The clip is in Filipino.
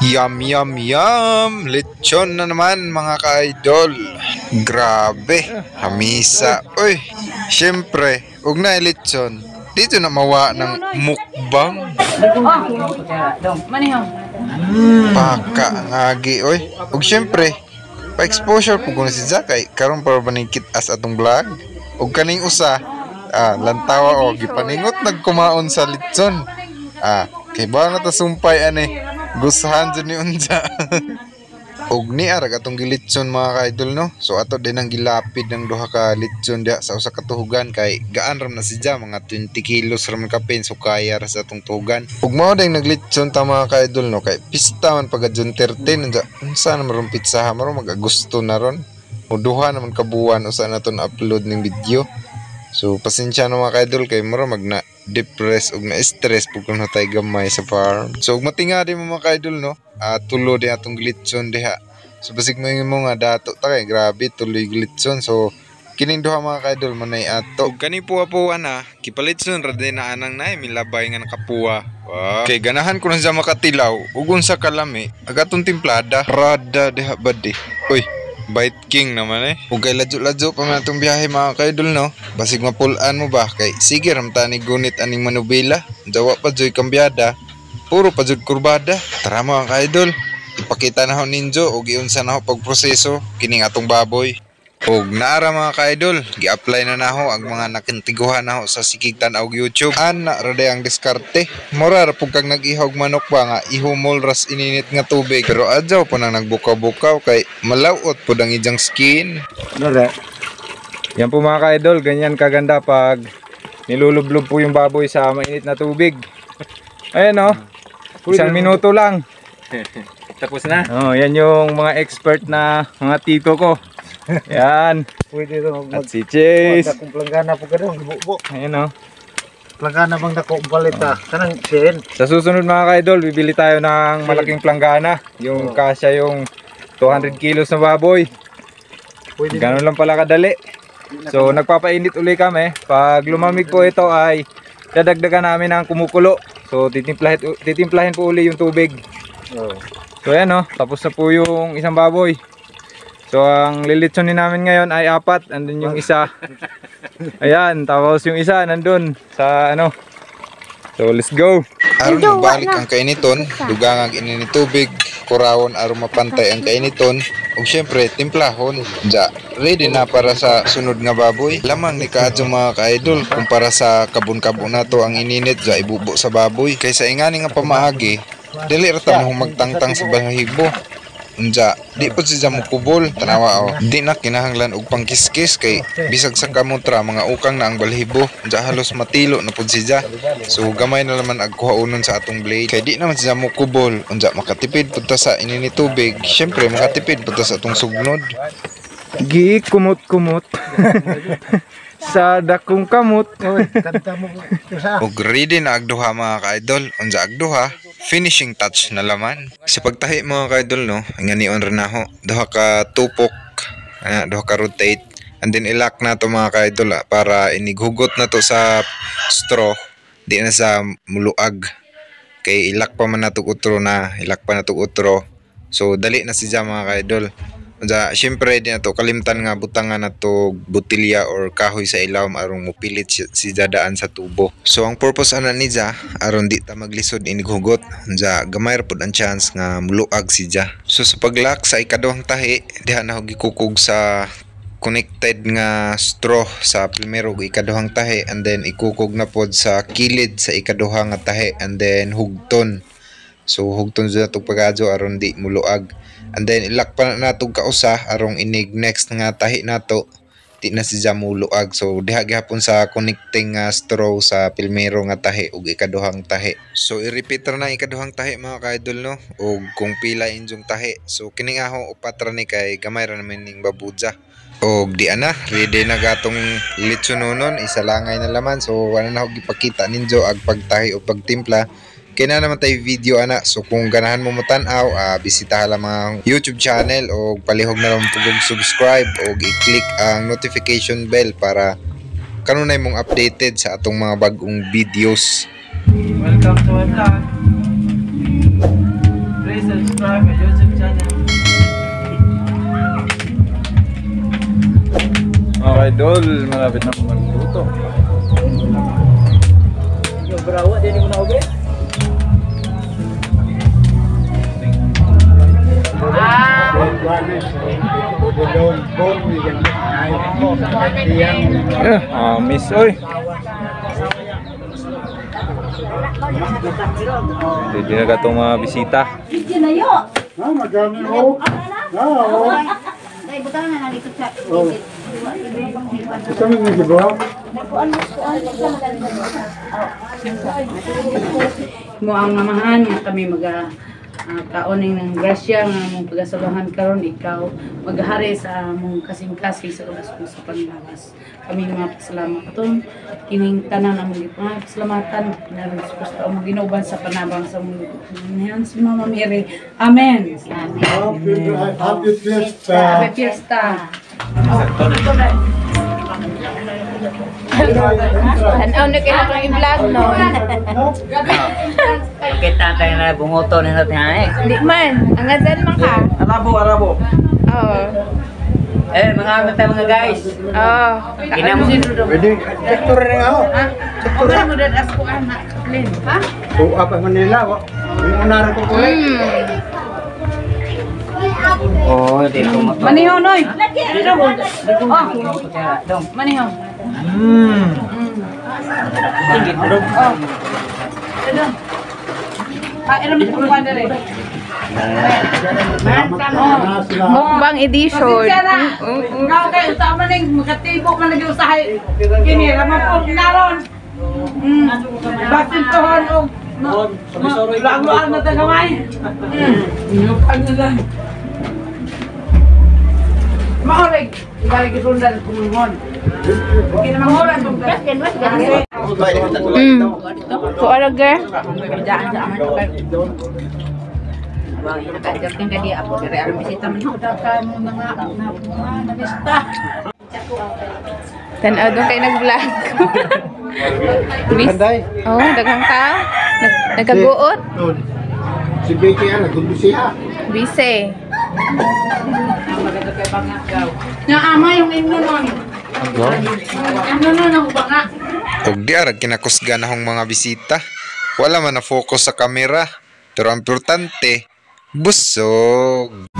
Yum, yum, yum! Lechon na naman mga ka-idol. Grabe, hamisa. Uy, syempre, ug na lechon. Dito na mawa ng mukbang. Paka ngagi, oy. Ug syempre, pa-exposure po kung si Zakay. Karon para banikit as atong vlog. Ug kaning usa, lantawa o gipaningot nagkumaon sa lechon. Kay ba na ta sumpay ani. Gusahan dyan ni unja. Og ni arag atong gilitson mga ka-idol no. So ato din ang gilapid ng duha ka litson dia sa usa ka tuhugan kay gaan ram na siya mga 20 kilos ram kapin so kaya ra sa atong tuhugan. Ug mao ding naglitson ta mga ka-idol no kay pista man pagka June 13 unsa unsa na maron pitsaha maro magagusto na ron. Muduha naman kabuwan usa naton upload ning video. So pasensya na mga ka-idol kay maro magna depress ug na stress pug kun tay gamay sa farm. So ug matinga di mo mga ka-idol no. Tulo di atong glitson diha. So basig mo nga dato ta kay grabe tuloy glitson. So kining duha mga ka-idol manay ato. Ug kani puwa-puwa na kipalitson ra din na anang nay milabay nga nakapuwa. Wow. Kay ganahan ko na sa makatilaw ug unsa kalami agatong timplada rada diha badi. Uy, Bite King naman eh. Ug kay ladyo-ladyo pa man atong biyahe mga ka-idol no. Basig mapulaan mo ba kay sige ram ta ni gunit aning manubela. Jawa pa joy kambyada. Puro pa jud kurbada. Tara mga ka-idol. Ipakita na ho ninyo ug iunsa na ho pagproseso kining atong baboy. Og naara mga ka-idol, gi-apply na naho ang mga nakintiguhan naho sa sikigtan og YouTube. Ana ra day ang diskarte. Mura ra pug kag nag-ihog manok ba nga ihumol ras ininit nga tubig. Pero adjaw pa nang nagbukaw-bukaw kay malawot pud ang ijang skin. Nara. Yan po mga ka-idol, ganyan kaganda pag nilulublob po yung baboy sa mainit na tubig. Ayan o, isang minuto lang. Tapos na. Oh, yan yung mga expert na mga tito ko. Yan. Pwede ito At si Chase. Kung planggana po ka doon, bubo. Ayan o. Planggana bang dako balit kanang sin. Sa susunod mga ka-idol, bibili tayo ng malaking planggana. Yung kasya yung 200 kilos na baboy. Ganun lang pala kadali. So nagpapainit uli kami. Pag lumamig po ito ay dadagdagan namin ng kumukulo. So titimplahin po uli yung tubig. So ayan o, tapos na po yung isang baboy. So ang lilitsonin namin ngayon ay 4. Andun yung isa. Ayan, tapos yung isa nandun sa ano. So let's go. Aron mabalik ang kainiton, dugang ang inini tubig, kurawon aron mapantay ang kainiton, ug syempre timplahon. Ja, ready na para sa sunod nga baboy. Lamang ni kaadto mga ka-idol kumpara sa kabon-kabon nato ang ininit ja ibubo sa baboy. Kaysa ingani nga pamaagi, dili ra ta mo magtangtang sa balahibo. Unja, di po siya mo kubol, tanawa o. Di na kinahanglan og pangkiskis kay bisag sa kamutra mga ukang na ang balhibo. Unja halos matilo na po siya. So gamay na naman ag kuhaunon sa atong blade. Kay di naman siya mo kubol. Unja makatipid po ta sa inini tubig. Syempre makatipid po ta sa atong sugnod. Gi kumot-kumot. Sa dakong kamot. Ug ready na agduha mga ka-idol. Unja agduha, finishing touch na laman. Sa pagtahi mga ka-idol no, nganion ra naho. Duha ka tupok, duha ka rotate. And then ilak na to mga ka-idol para inighugot na to sa straw. Di na sa muluag. Kay ilak pa man nato utro na, ilak pa nato utro. So dali na siya mga ka-idol. Siyempre di na to kalimtan nga butangan na to butilya or kahoy sa ilawom arong mupilit si daan sa tubo. So ang purpose ana niya aron di ta maglisod inighugot. Gamay ra pud ang chance nga muluag siya. So sa paglak sa ikaduhang tahi diha na gikukog sa connected nga straw sa primero ug ikaduhang tahi and then ikukog na pod sa kilid sa ikaduha nga tahi and then hugton. So hugton sa tug pagadyo aron di muluag. And then ilak pa nato kausa arong inig next nga tahi nato di na siya muluag. So diha gihapon sa connecting straw sa pilmero nga tahi ug ikaduhang tahi. So i-repeat ra na ikaduhang tahi mga ka-idol no ug kung pila inyong tahi. So kining aho upat ra ni kay gamay ra naman ning babudya. Og di ana ready na gatong litsunonon isa langay na laman. So ano na og ipakita ninyo ag pagtahi o pagtimpla. Kaya na naman tayo video ana. So kung ganahan mo matanaw, bisitahan lang mga YouTube channel o palihog na lang pugog subscribe o i-click ang notification bell para kanunay mong updated sa atong mga bagong videos. Welcome to my vlog. Please idol, malapit na po magluto. Yung brawa, din mo na ube. Miss oy. Hindi na katong mga bisita. Madami mo. Ay, butang na nalikot sa Gusto mo yung gibo? Mo ang mamahan nga kami kauning ng grasya nga mong pagasabahan karon ikaw maghari sa mong kasing-kasing sa ulas mo sa panlabas. Kami mga pasalamat aton kining tanan ang mga pasalamatan na gusto mo ginuban sa panabang sa mong niyan si Mama Mary. Amen. Happy Fiesta. Happy Fiesta. Ano na kayo kang i-vlog, no? Kita tayo na bungoto na natin ha eh. Di man, ang azan man ka. Arabo. Oo. Mga ano tayo mga guys. Oo. Kina mo Pwede, sektor rin ako. Ano mo dad asko anak Glenn? Ha? Tuwa pa Manila. Yung unaran ko ko eh. Oh, di ko mag... Maniho noy. Dong. Maniho. Tingit mo dong. Iram mo pa dere. Mukbang edition. Ikaw kay utama ning makatibok man lagi usahay. Kini ra po naron. Basin tohon og laguan na ta gamay. Nyupan na lang. Maoreg, ibalik isundan kumungon. Kini mangoran tong Kuala girl. Bidaan sa aman kay. Bang nakajar kan kadi ako dari alam bisita man udah ka mo mga nabista. Tanaw doon kayo nag-vlog. Kanday. Oh, daghang ka. Nagkaguot. Si Becky yan, nagdulo siya. Bise. Nya ama yung inyo nun. Ano nun ang banga. Og di arag kinakusgan akong mga bisita. Wala man na focus sa kamera. Pero ang importante, busog.